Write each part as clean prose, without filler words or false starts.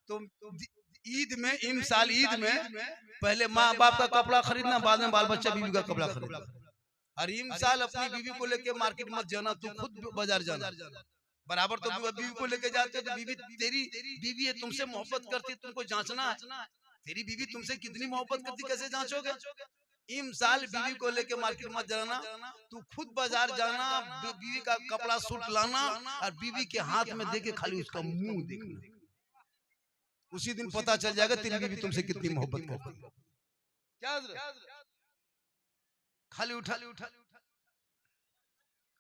तो ईद में, इमसाल ईद में पहले माँ बाप का कपड़ा खरीदना, बाद में बाल बच्चा बीवी का कपड़ा खरीदना। और इमसाल अपनी बीवी को लेके मार्केट मत जाना, तू खुद बाजार जाना। बराबर तो बीवी को लेके जाते हो तो बीवी तेरी बीवी है, तुमसे मोहब्बत करती है, तुमको जांचना है तेरी बीवी तुमसे कितनी मोहब्बत करती, कैसे जांचोगे? इमसाल बीवी को लेके मार्केट मत जाना, तू खुद बाजार जाना, बीवी का कपड़ा सूट लाना और बीवी के हाथ में देके खाली उसका मुंह देखना। उसी दिन पता चल जाएगा तेरी बीवी तुमसे कितनी मोहब्बत करती है। क्या खाली उठा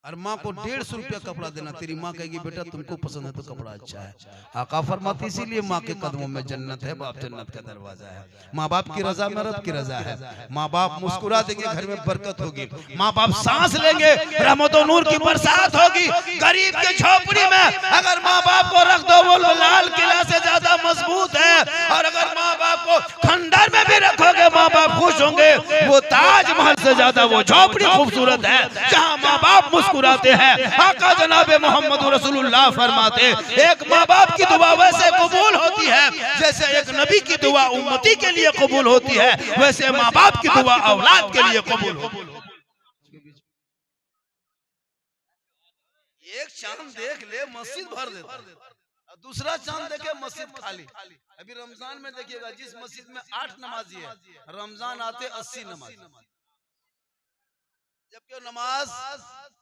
और माँ को 150 रुपया कपड़ा देना। तेरी माँ कहेगी बेटा तुमको पसंद है तो कपड़ा अच्छा है। आका फरमाते इसीलिए माँ के कदमों में जन्नत है, बाप जन्नत का दरवाजा है। माँ बाप की रजा में रब की रजा है। माँ बाप मुस्कुरा देंगे घर में बरकत होगी, माँ बाप सांस लेंगे रहमत और नूर की बरसात होगी। गरीब की झोपड़ी में अगर माँ बाप को रख दो वो लाल किला से ज्यादा मजबूत है, और अगर माँ बाप को खंडर में भी रखोगे माँ बाप खुश होंगे। वो ताजमहल से ज्यादा वो झोपड़ी खूबसूरत है जहाँ माँ बाप मुस्कुराते हैं। आका जनाब मोहम्मद रसूलुल्लाह फरमाते एक माँ बाप की दुआ वैसे कबूल होती है जैसे एक नबी की दुआ उम्मती के लिए कबूल होती है, वैसे माँ बाप की दुआ औलाद के लिए कबूल होती है। एक चांद देख ले मस्जिद भर देता, दूसरा चांद देखे मस्जिद खाली। अभी रमजान में देखिएगा जिस मस्जिद में 8 नमाजी है, रमजान आते 80 नमाजी। जबकि नमाज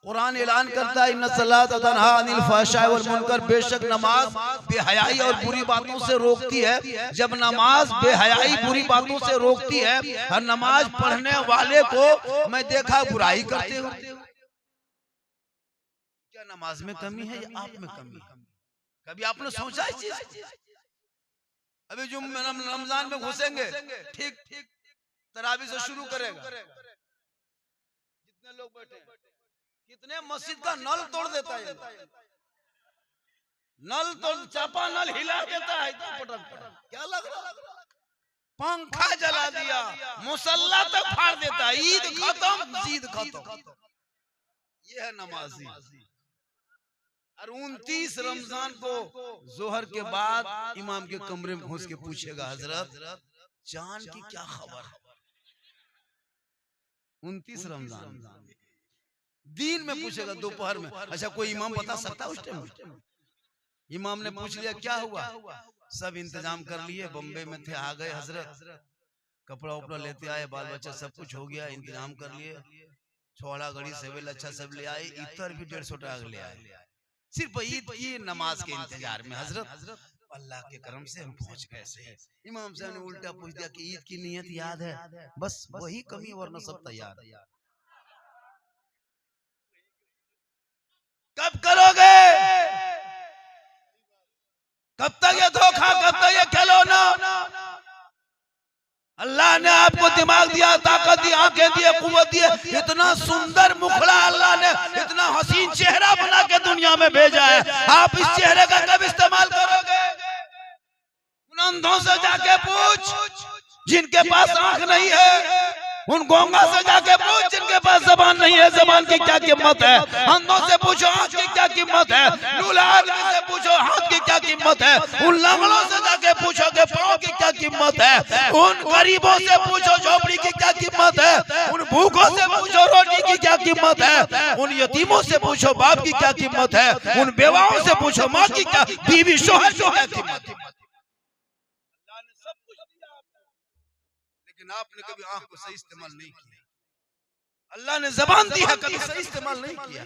कुरान ऐलान करता है इन्ना सलात तनहा अनिल फहशाए वल मुनकर, बेशक नमाज बेहयाई और बुरी बातों से रोकती है। जब नमाज बेहयाई बुरी बातों से रोकती है और नमाज पढ़ने वाले को मैं देखा बुराई करते हुए, क्या नमाज में कमी है या आप में कमी है? कभी आपने सोचा इस चीज? अभी जो रमजान में घुसेंगे ठीक तरावी से शुरू करेगा, जितने लोग बैठे कितने मस्जिद का नल तोड़ देता है, नल तो चापा नल हिला देता है। क्या लग रहा, पंखा जला दिया, मुसल्ला तक फाड़ देता है। ईद खत्म जीद खत्म, ये है नमाजी। और 29 रमजान को जोहर के बाद इमाम के कमरे में घुस के पूछेगा हजरत चांद की क्या खबर है? 29 रमजान दिन में पूछेगा, दोपहर में। अच्छा कोई इमाम बता सकता है उस टाइम? इमाम ने पूछ लिया क्या हुआ, सब इंतजाम कर लिए, बम्बे में थे, आ गए हजरत, कपड़ा उपड़ा लेते आए, बाल बच्चा सब कुछ हो गया, इंतजाम कर लिए, छोड़ा घड़ी सेवेल अच्छा सब ले आए, इतर भी 150 टाग ले आए, सिर्फ ईद की नमाज के इंतजार में। हजरत अल्लाह के करम से हम पहुंच गए सही। इमाम साहब ने उल्टा पूछ दिया कि ईद की नियत याद है? बस वही कमी, वरना सब तैयार। कब करोगे? कब तक ये धोखा, कब तक ये खिलौना? अल्लाह ने आपको दिमाग दिया, ताकत दी, आंखें दी, कुव्वत दी, इतना सुंदर मुखड़ा अल्लाह ने इतना हसीन चेहरा बना के दुनिया में भेजा है। आप इस चेहरे का कब इस्तेमाल करोगे? उन अंधों से जाके पूछ जिनके पास आंख नहीं है, उन गोंगा से जाके पूछ जिनके पास जबान नहीं है, जबान की क्या कीमत है। अंधों से पूछो आंख की क्या कीमत है, लूला आदमी से पूछो हाथ की क्या कीमत है, उन लंगड़ों से जाके पूछो कि पाँव की क्या कीमत है, उन गरीबों से पूछो झोपड़ी की क्या कीमत है, उन भूखों से पूछो रोटी की क्या कीमत है, उन यतीमों से पूछो बाप की क्या कीमत है, उन बेवाओं से पूछो माँ की क्या, बीवी शोहर की क्या कीमत है। लेकिन आपने कभी आंख को सही इस्तेमाल नहीं किया। अल्लाह ने जबान दी है, कभी सही इस्तेमाल नहीं किया।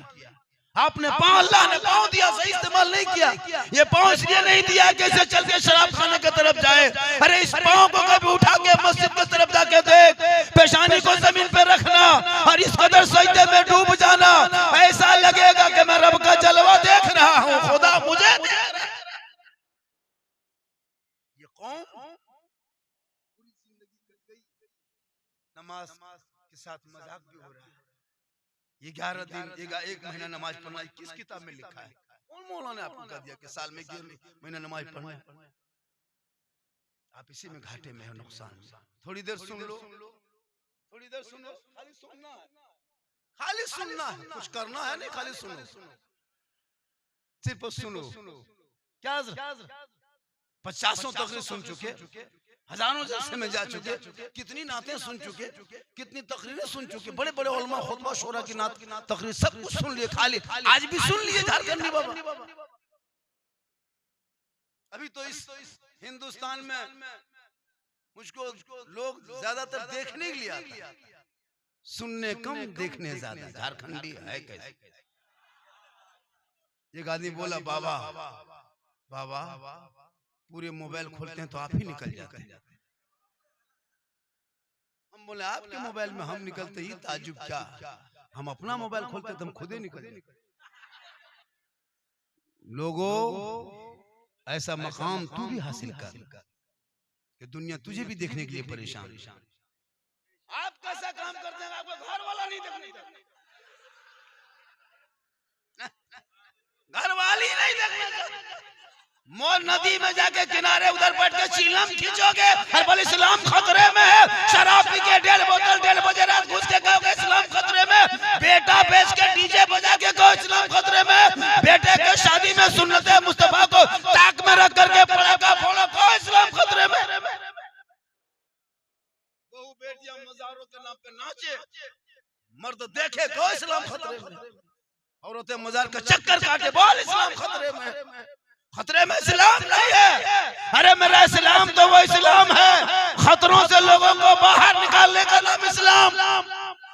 आपने पाँव, अल्लाह ने पाँव दिया, सही इस्तेमाल नहीं किया। ये पाँव इसलिए नहीं दिया कैसे चल के शराब खाने की तरफ जाए। अरे इस पाँव को कभी उठा के मस्जिद की तरफ जाके देख, पेशानी को जमीन पे रखना और इस कदर सजदे में डूब जाना, ऐसा लगेगा कि मैं रब का जलवा देख रहा हूँ, खुदा मुझे देख रहा है। ये कौम नमाज के साथ मजाक भी हो रहा है। ये 11 दिन, 1 महीना नमाज पढ़ना किस किताब में लिखा है? कौन मौलाना ने आपको कह दिया कि साल में 1 महीना नमाज पढ़ना? आप इसी में घाटे में हो, नुकसान में। थोड़ी देर सुन लो, थोड़ी देर सुनो, खाली सुनना है, खाली सुनना है, कुछ करना है नहीं, खाली सुनो, सिर्फ सुनो। क्या 50 तकरीर सुन चुके, हजारों जलसे में जा चुके, कितनी नातें सुन चुके, कितनी तकरीरें सुन चुके, बड़े बड़े उलमा खुतबा शोरा की नात तकरीर सब कुछ सुन लिए, खाली आज भी सुन लिए झारखंडी बाबा। अभी तो इस हिंदुस्तान में मुझको लोग ज्यादातर देखने के लिए आते हैं, सुनने कम देखने ज्यादा। झारखंडी है कैसे? एक आदमी बोला बाबा बाबा पूरे मोबाइल खोलते हैं तो आप ही निकल जाते हैं। हम बोले आपके मोबाइल में हम निकलते ही ताजुब क्या, हम अपना मोबाइल खोलते तो हम खुद ही निकल जाते। लोगों ऐसा मकाम तू भी हासिल कर कि दुनिया तुझे भी देखने के लिए परेशान। आप कैसा काम करते हैं आपको घर वाला नहीं देखने, घर वाली नहीं देखने। मोर नदी में जाके किनारे उधर बैठ के चिलम खींचोगे, हर इस्लाम खतरे में है। शराब पी के 1.5 बोतल 1.5 बजे रात घुस के कहोगे इस्लाम खतरे में। बेटा बेच के डीजे बजा के कहो इस्लाम खतरे में। बेटे के शादी में सुन्नत मुस्तफा को ताक में रख करके पड़ाका फोड़ा कहो इस्लाम खतरे में। बहू बेटियां मजारों के नाम पे नाचे, मर्द देखे कहो इस्लाम खतरे में। औरतें मजार का चक्कर काटे बोल इस्लाम खतरे में। खतरे में इस्लाम नहीं है। अरे मेरा इस्लाम तो वो इस्लाम है खतरों से लोगों को बाहर निकालने का नाम इस्लाम।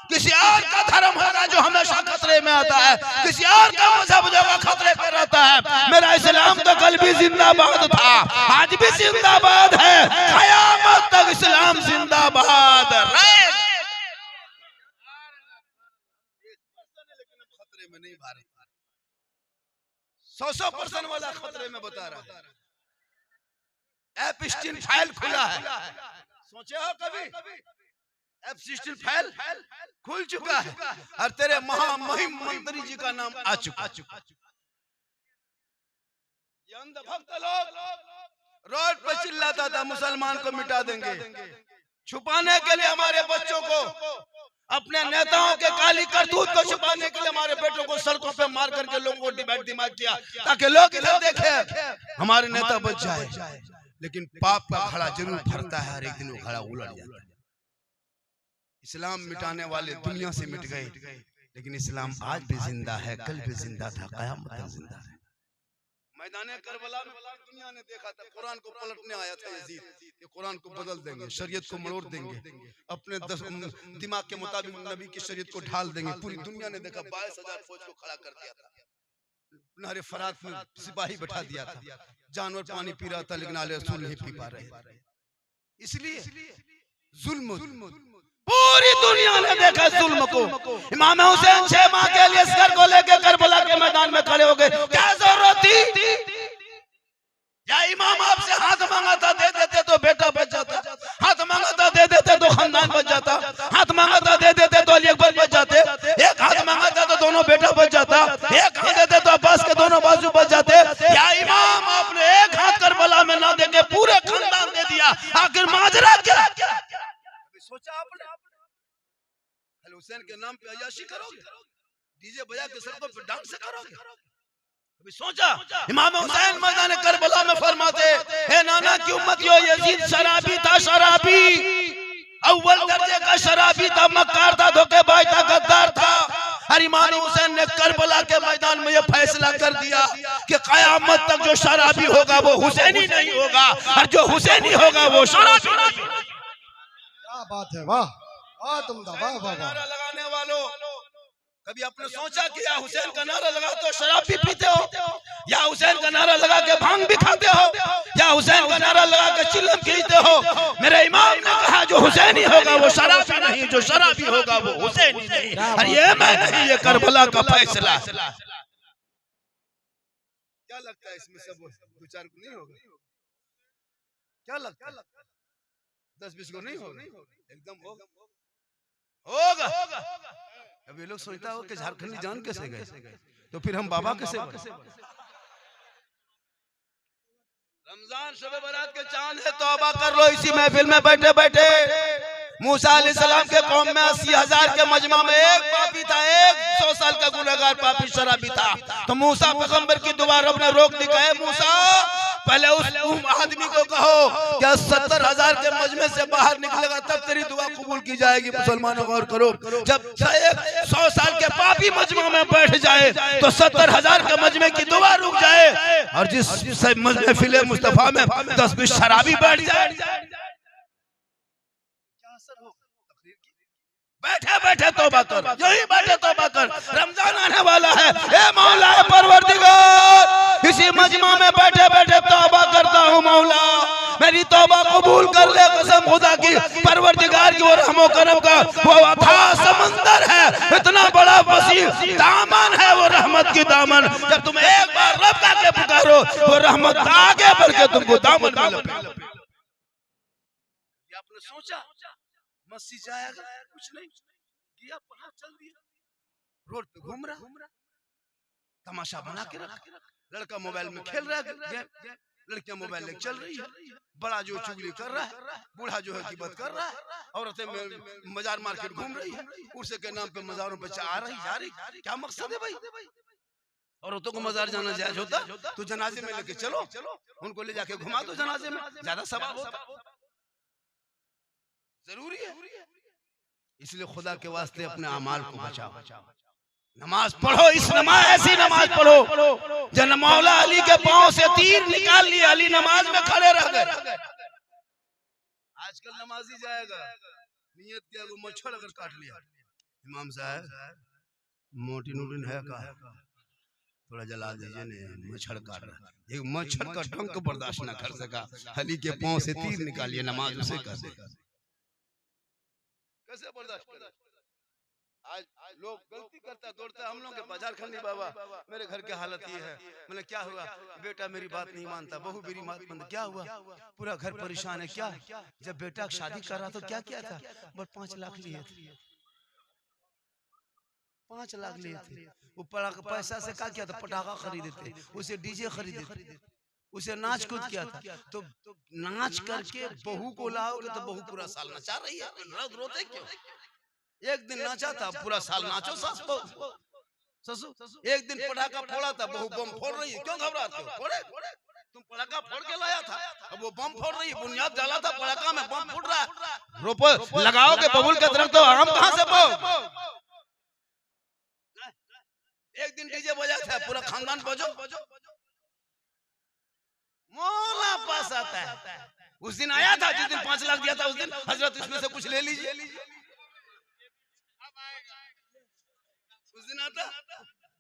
किसी और का धर्म होगा जो हमेशा खतरे में आता है, किसी और का मजहब जो खतरे पे रहता है। मेरा इस्लाम तो कल भी जिंदाबाद था, आज भी जिंदाबाद है, क़यामत तक इस्लाम जिंदाबाद रहेगा। खतरे में नहीं, भारत 100% वाला खतरे में बता रहा है। एप्स्टीन फाइल खुला है, सोचे हो कभी? एप्स्टीन फाइल खुल चुका है और तेरे महामहिम मंत्री जी का नाम आ चुका। ये अंधभक्त लोग रोड पर चिल्लाता था मुसलमान को मिटा देंगे, छुपाने के लिए हमारे बच्चों को, अपने नेताओं के काली करतूत को छुपाने के लिए हमारे बेटों को सड़कों पे मार करके लोगों को डिबेट दिमाग किया ताकि लोग इधर देखे हमारे नेता बच जाए। लेकिन पाप का घड़ा जरूर भरता है और एक दिन वो घड़ा उलट जाता है। इस्लाम मिटाने वाले दुनिया से मिट गए, लेकिन इस्लाम आज भी जिंदा है, कल भी जिंदा था, क़यामत तक जिंदा है। मैदाने करबला में दुनिया ने देखा था, कुरान को पलटने आया था यजीद, ये कुरान को बदल देंगे, शरीयत को मरोड़ देंगे, अपने दिमाग के मुताबिक नबी की शरीयत को ढाल देंगे। पूरी दुनिया ने देखा 22,000 फौज को खड़ा कर दिया था, नहरे फरात में सिपाही बैठा दिया था, जानवर पानी पी रहा था लेकिन आले रसूल नहीं पी पा रहे। इसलिए जुल्म पूरी दुनिया ने देखा जुल्म को। इमाम हुसैन 6 माह के लिए असगर को लेकर करबला के मैदान में खड़े हो गए, क्या जरूरत थी? या इमाम आपसे हाथ मांगा था दे देते तो बेटा बच जाता, हाथ मांगा था दे देते तो खानदान बच जाता, हाथ मांगा था दे देते तो अली अकबर बच जाते, एक हाथ मांगा था तो दोनों बेटा बच जाता, एक हाथ देते तो अब्बास के दोनों बाजू बच जाते। या इमाम आपने एक हाथ करबला में ना देके पूरे खानदान दे दिया, आखिर माजरा क्या? सोचा आपने हुसैन के नाम पे अय्याशी करोगे, डीजे बजा के सड़कों पे डांस करोगे? अभी सोचा? इमाम हुसैन मैदान करबला में फरमाते, हे नाना की उम्मतियों, यजीद शराबी था, शराबी अव्वल दर्जे का शराबी था, मक्कार था, धोखेबाज था, गद्दार था। और इमाम हुसैन ने करबला के मैदान में यह फैसला कर दिया कि क़यामत तक जो शराबी होगा वो हुसैनी नहीं होगा, और जो हुसैनी होगा वो शराबी नहीं होगा। क्या बात है, वाह वाह, तुम वाह वाह वाह। नारा लगाने वालों, कभी आपने सोचा कि या हुसैन का नारा लगाते हो शराब भी पीते हो, या हुसैन का नारा लगा के भांग भी खाते हो, या हुसैन का नारा लगा के चिल्लम खींचते हो? मेरे इमाम ने कहा जो हुसैनी होगा वो शराबी नहीं, जो शराबी होगा वो हुसैनी नहीं। और ये मैं नहीं, ये करबला का फैसला। क्या लगता है इसमें सब 2-4 को नहीं होगा? क्या लगता है 10-20 को नहीं होगा? एकदम होगा। अभी लोग सोचता हो कि झारखंडी जान कैसे गए, तो फिर हम बाबा कैसे बने? रमजान शब बारात के चांद है, तौबा कर लो इसी महफिल में बैठे बैठे। मूसा अलैहिस्सलाम के कौम में 80,000 के मजमा में एक पापी था, एक 100 साल का गुनहगार पापी शराबी था। तो मूसा पैगंबर की दुआ रब ने रोक दी, कहे मूसा पहले उस आदमी को कहो क्या 70,000 के मजमे से बाहर निकलेगा तब तेरी दुआ कबूल की जाएगी। मुसलमानों गौर करो, जब 100 साल के पापी मजमे में बैठ जाए तो 70,000 के मजमे की दुआ रुक जाए, और जिस महफिल मुस्तफा में 10-20 शराबी बैठ जाए क्या असर होगा? बैठे बैठे तौबा कर, यही बैठे तौबा कर, रमजान आने वाला है। ए मौला परवरदिगार, इसी मजमा में बैठे बैठे तौबा करता हूँ मौला, मेरी तौबा कबूल कर ले कसम खुदा की। परवरदिगार की और रहमो करम का वो अथाह समंदर है, इतना बड़ा वसीम दामन है वो रहमत की दामन। जब तुम एक बार रब का के पुकारो वो रहमत आगे बढ़ के तुमको दामन में लपेटे। आपने सोचा मस्जिद जाएगा, कुछ नहीं किया, पढ़ा, चल दिया, रोड पे घूम रहा, तमाशा बना के रखा, लड़का मोबाइल में खेल रहा है, लड़कियां मोबाइल लेके चल रही है, बड़ा जो चुगली कर रहा है, बूढ़ा जो है गिबत कर रहा है, औरतें बाजार मार्केट घूम रही है, उर्से के नाम पे मजारों पे आ रही जा रही, क्या मकसद है भाई? औरतों को मजार जाना जायज होता तो जनाजे में लेके चलो, उनको ले जाके घुमा दो जनाजे में, ज्यादा सवाब होता, जरूरी है। इसलिए खुदा के वास्ते अपने अमाल को बचाओ, नमाज पढ़ो, इस नमाज ऐसी नमाज पढ़ो जन मौला अली के पांव से तीर निकाल लिया, अली नमाज में खड़े रह गए। आजकल नमाजी जाएगा नियत किया वो मच्छर अगर काट लिया, इमाम साहब मोटी नूटिन है का थोड़ा जला दीजिए ने, मच्छर काट रहा, एक मच्छर का डंक बर्दाश्त ना कर सका, अली के पांव से तीर निकालिए, नमाज उसे कर देगा, कैसे बर्दाश्त करें? आज लोग गलती करता दौड़ता, हम लोग के बाजार खंडी बाबा मेरे घर की हालत ये है, मैंने क्या हुआ, बेटा मेरी बात नहीं मानता, बहू मेरी बात मानता, क्या हुआ, पूरा घर परेशान है, क्या? जब बेटा शादी कर रहा तो क्या किया था, बस 5 लाख लिए थे, 5 लाख लिए थे, वो पैसा से क्या किया था, पटाखा खरीदे थे, उसे डीजे खरीदे थे, उसे नाच कूद किया था, तो नाच करके बहू को लाओगे तो बहू पूरा साल नचा रही है, रोते क्यों? एक दिन नाचा था, पूरा साल नाचो ससुर, एक दिन पटाखा फोड़ा था, बहू बम फोड़ रही है, क्यों घबराते हो? फोड़े, तुम पटाखा फोड़ के लाया था, अब वो बम फोड़ रही है, बुनियाद डाला था पटाखा में, बम फूट रहा है, रोपो लगाओगे बबूल के दरख्त तो आम कहां से पाओ? एक दिन डीजे बजा था, पूरा खानदान बजो, मौला पास आता है, उस दिन आया था जिस दिन 5 लाख दिया था, उस दिन हजरत इसमें से कुछ ले लीजिए, उस दिन आता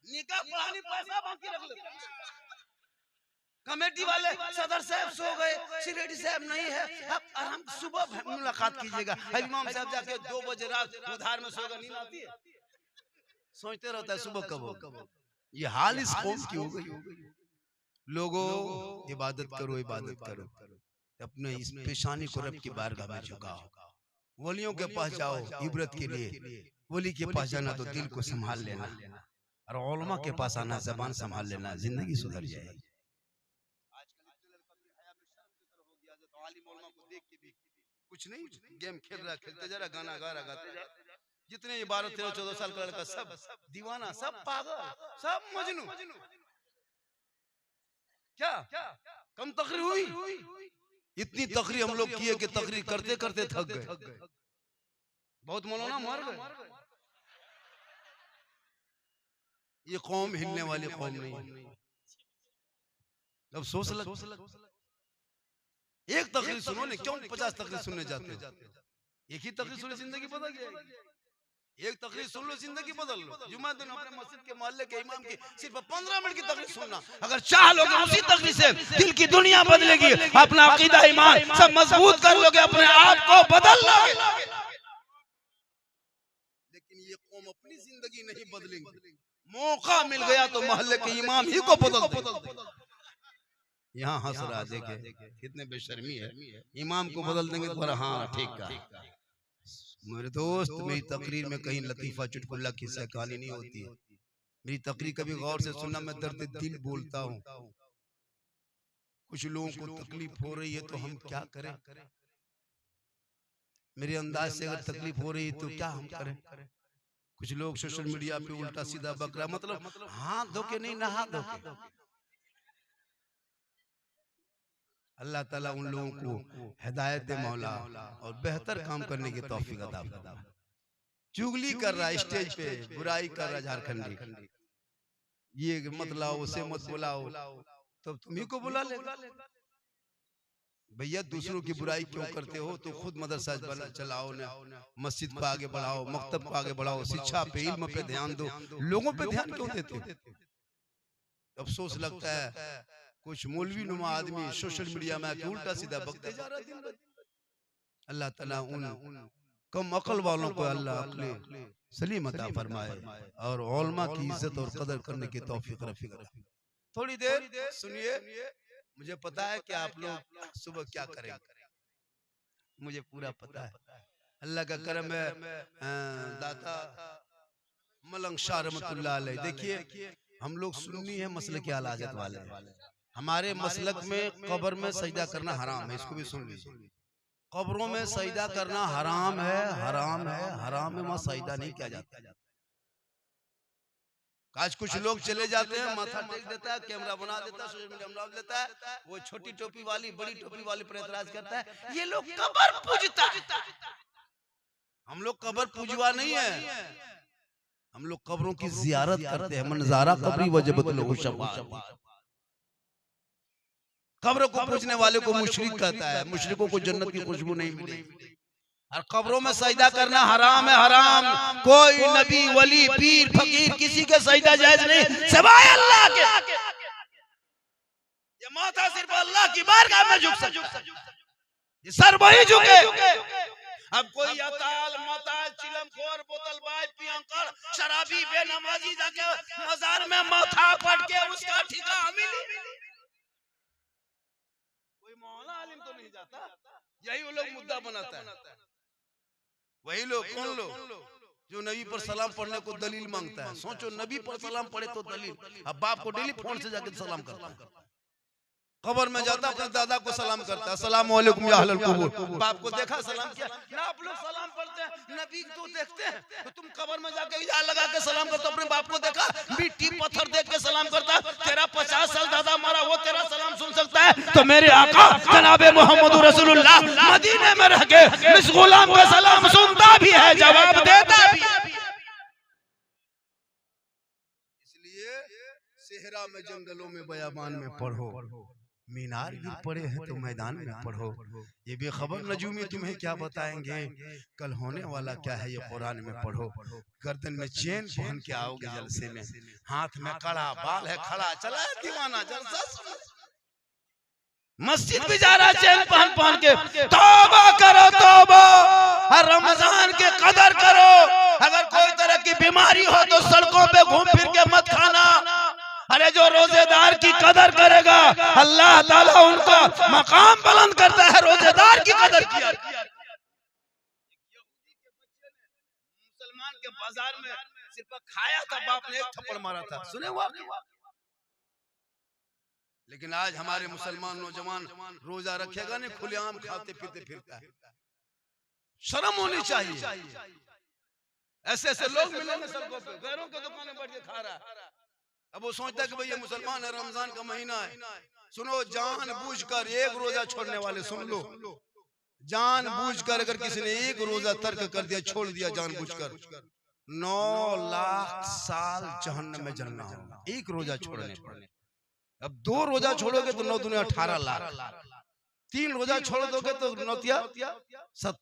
निकाह पढ़ानी पैसा बाकी रख लेते, कमेटी वाले सदर साहब सो गए, सिरेडी साहब नहीं है, अब आराम सुबह मुलाकात कीजिएगा, इमाम साहब जाके 2 बजे रात उधार में सोगा, नींद आती है, सोचते रहता है सुबह कब हो। ये हाल इस कौम की हो गई। लोगों इबादत करो, इबादत करो, अपने इस पेशानी को रब की बारगाह में झुकाओ, वलियों के पास जाओ इबरत के लिए, वली के पास जाना तो दिल को संभाल लेना, और उलमा के पास आना ज़बान संभाल लेना, जिंदगी सुधर जाएगी। कुछ नहीं, गेम खेल रहा, खेलते जा रहा, गाना गा रहा, गाते जा, जितने 12-13-14 साल का लड़का सब दीवाना, सब पागल, सब मजनू, क्या कम तकरीर हुई? इतनी तकरीर हम लोग किए कि तकरीर करते करते थक गए, बहुत मौलाना मर गए। ये कौम हिलने वाली कौम नहीं, अब सोच लग, एक तकरीर सुनो ने, क्यों 50 तकरीर सुनने जाते हो? एक ही तकरीर सुने जिंदगी बदल जाएगी, एक तकरीर सुन लो जिंदगी बदल लो। जुम्मा दिन अपने मस्जिद के मोहल्ले के इमाम की सिर्फ 15 मिनट की तकरीर सुनना, अगर चाह लोगे उसी तकरीर से दिल की दुनिया बदलेगी, अपना अकीदा ईमान सब मजबूत कर लोगे, अपने आप को बदल लोगे। लेकिन ये कौम अपनी जिंदगी नहीं बदलेंगे, मौका मिल गया तो मोहल्ले के इमाम ही को बदल देंगे। यहाँ हंस रहा, देखे कितने बेशर्मी है, इमाम को बदल देंगे तो हाँ ठीक है। मेरे दोस्त, मेरी तकरीर में कहीं लतीफा चुटकुला किस्सा कहानी नहीं होती है, मेरी तकरीर कभी गौर से सुनना, मैं दर्द दिल बोलता हूँ। कुछ लोगों को तकलीफ हो रही है तो हम क्या करें, मेरे अंदाज से अगर तकलीफ हो रही है तो क्या हम करें? कुछ लोग सोशल मीडिया पे उल्टा सीधा बकरा, मतलब हाथ धो के नहीं, नहा धो के, अल्लाह ताला उन लोगों को हिदायत दे मौला और बेहतर काम करने की तौफीक अता फरमा। चुगली कर रहा है स्टेज पे, बुराई कर रहा है झारखंडी, ये मत लाओ उसे मत बुलाओ, तो तुम्ही को बुला ले। भैया दूसरों की बुराई क्यों करते हो? तो खुद मदरसा चलाओ ना, मस्जिद को आगे बढ़ाओ, मकतब को आगे बढ़ाओ, शिक्षा पे इल्म पे ध्यान दो, लोगों पे ध्यान क्यों देते हो? अफसोस लगता है कुछ मौलवी नुमा आदमी सोशल मीडिया में आके उल्टा सीधा बकते जा रहा है। अल्लाह ताला उन कम अकल वालों को अल्लाह अक्ल सलीम अता फरमाए और उलमा की इज्जत और कदर करने की तौफीक रफीक। थोड़ी देर सुनिए, मुझे पता है कि आप लोग सुबह क्या करेंगे, मुझे पूरा पता है। अल्लाह का करम है, दाता मलंग शाह रहमतुल्लाह अलैह। देखिए हम लोग सुन्नी है मसलक आला हज़रत वाले, हमारे मसलक में कब्र में सजदा करना हराम है, इसको भी सुन लीजिए। कब्रों में सजदा करना हराम है, हराम है, हराम है, वहां सजदा नहीं किया जाता। आज कुछ लोग चले जाते हैं, माथा टेक देता है, कैमरा बना देता है, सोशल मीडिया बना देता है, वो छोटी टोपी वाली बड़ी टोपी वाली पर एतराज करता है, ये लोग कब्र पूजता है। हम लोग कब्र पूजवा नहीं है, हम लोग कब्रों की जियारत करते हैं। मनज़ारा कब्री वजबत लहू शफ़ाअत। कब्र को पूजने वाले को मुशरिक कहता है, मुशरिकों को जन्नत की खुशबू नहीं मिलेगी। और कब्रों में सजदा करना हराम है, हराम। कोई नबी वली पीर फकीर किसी के सजदा जायज नहीं सिवाय अल्लाह के। ये माथा सिर्फ अल्लाह की बारगाह में झुक सकता है, ये सर वही झुके। अब कोई अताल मताल चिलमखोर बोतलबाज पियंकर शराबी बेनमाजी जाके मजार में माथा पट के उसका ठिका मिली। कोई मौला आलिम तो नहीं जाता, यही वो लोग मुद्दा बनाता है। वही लोग, कौन लोग जो नबी पर सलाम पढ़ने को दलील मांगता है। सोचो नबी पर सलाम पढ़े तो दलील, अब बाप को डेली फोन से जाकर सलाम करता है, कब्र में जाता अपने दादा को सलाम करता है, अस्सलाम वालेकुम या अहलल कुबूर। बाप को देखा सलाम किया ना, आप लोग सलाम पढ़ते हैं, नबी तो देखते हैं, तो तुम कब्र में जाके या लगा के सलाम करते हो। अपने बाप को देखा मिट्टी पत्थर देख के सलाम करता, तेरा 50 साल दादा मारा, वो तेरा सलाम सुन सकता है, तो मेरे आका जनाबे मोहम्मद रसूलुल्लाह मदीने में रह के इस गुलाम का सलाम सुनता भी है, जवाब देता भी है। इसलिए सेहरा में जंगलों में बयाबान में पढ़ो, मीनार गिर पड़े हैं तो मैदान में पढ़ो। ये बेखबर नजूमी तुम्हें क्या बताएंगे, कल होने वाला क्या है ये कुरान में पढ़ो। गर्दन में चेन पहन के आओगे जलसे में, हाथ में कड़ा, बाल है खड़ा, चला है दीवाना जलसा। मस्जिद भी जा रहा चेन पहन पहन के। तौबा करो, तौबा, हर रमजान के कदर करो। अगर कोई तरह की बीमारी हो तो सड़कों पे घूम फिर के मत खाना। अरे जो रोजेदार की कदर करेगा अल्लाह ताला उनका मकाम बुलंद करता है, रोजेदार की कदर किया। मुसलमान के बाजार में सिर्फ खाया था, बाप ने एक थप्पड़ मारा था, सुने हुआ? लेकिन आज हमारे मुसलमान नौजवान रोजा रखेगा नहीं, खुलेआम खाते पीते फिरता है। शर्म होनी चाहिए। ऐसे ऐसे लोग मिलेंगे सड़कों पे, गैरों के दुकानें बैठ के खा रहा है। अब वो सोचता है कि भाई ये मुसलमान है, रमजान का महीना है। सुनो, जानबूझकर एक रोजा छोड़ने वाले सुन लो, जानबूझकर अगर किसी ने एक रोजा तर्क कर दिया, छोड़ दिया जानबूझकर, 9 लाख साल जहन्नम में जलना होगा एक रोजा छोड़ने पर। अब 2 रोजा छोड़ोगे तो 9 दूनी 18 लाख, 3 रोजा छोड़ दोगे तो 9 तिया 70।